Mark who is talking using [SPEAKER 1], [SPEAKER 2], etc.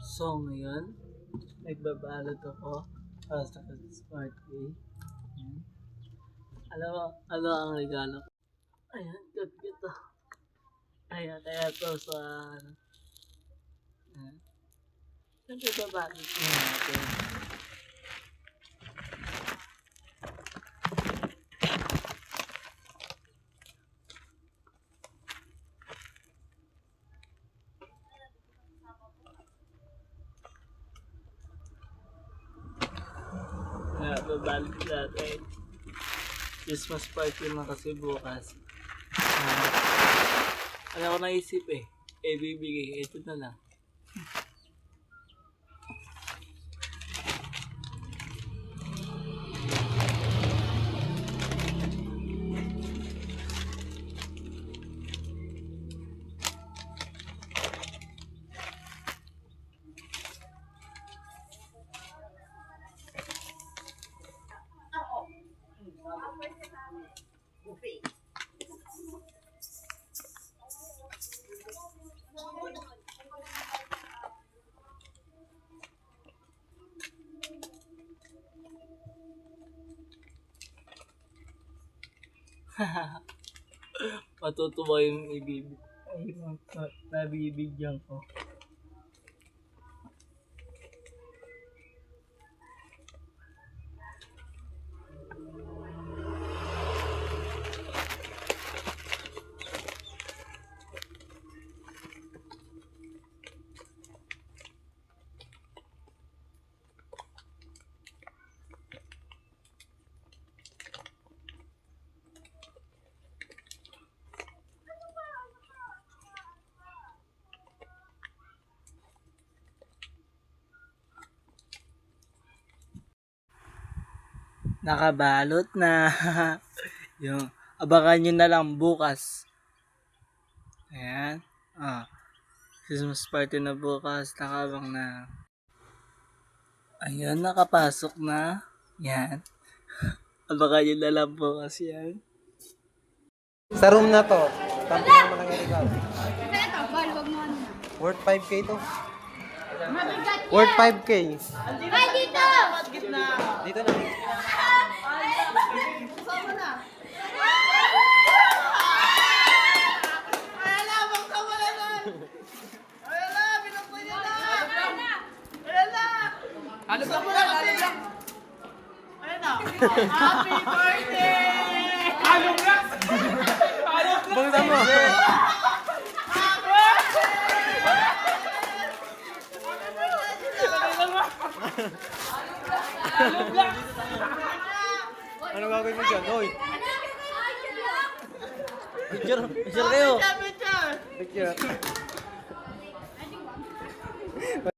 [SPEAKER 1] So ngayon, nagbabalot ako para sa Smart Day. Ayan. Alam mo, ano ang regalo ko? Ayan, cute ito. Ayan, kaya to sa ano. Ayan. Siyempre babalot na natin. Kaya babalot natin. Christmas party na kasi bukas. Ano ko naisip eh. Bibigay. Ito na lang. Matutuwa yung nabibigyan ko. Nakabalot na. Yung, abangan nyo na lang bukas. Ayan. Christmas party na bukas. Nakabang na. Ayan, nakapasok na. Yan. Abangan nyo na lang bukas yan.
[SPEAKER 2] Sa room na to, tampi na mo ng regalo.
[SPEAKER 3] Ito, bal, wag mo ano.
[SPEAKER 2] Worth 5K to.
[SPEAKER 3] Mabigat yan!
[SPEAKER 2] Worth 5K.
[SPEAKER 3] Ay, dito!
[SPEAKER 2] Dito na.
[SPEAKER 3] Sama na.
[SPEAKER 1] Happy birthday!
[SPEAKER 2] Bangsa mo. Ano gagawin mo dyan? Hoy! Picture kayo! Picture!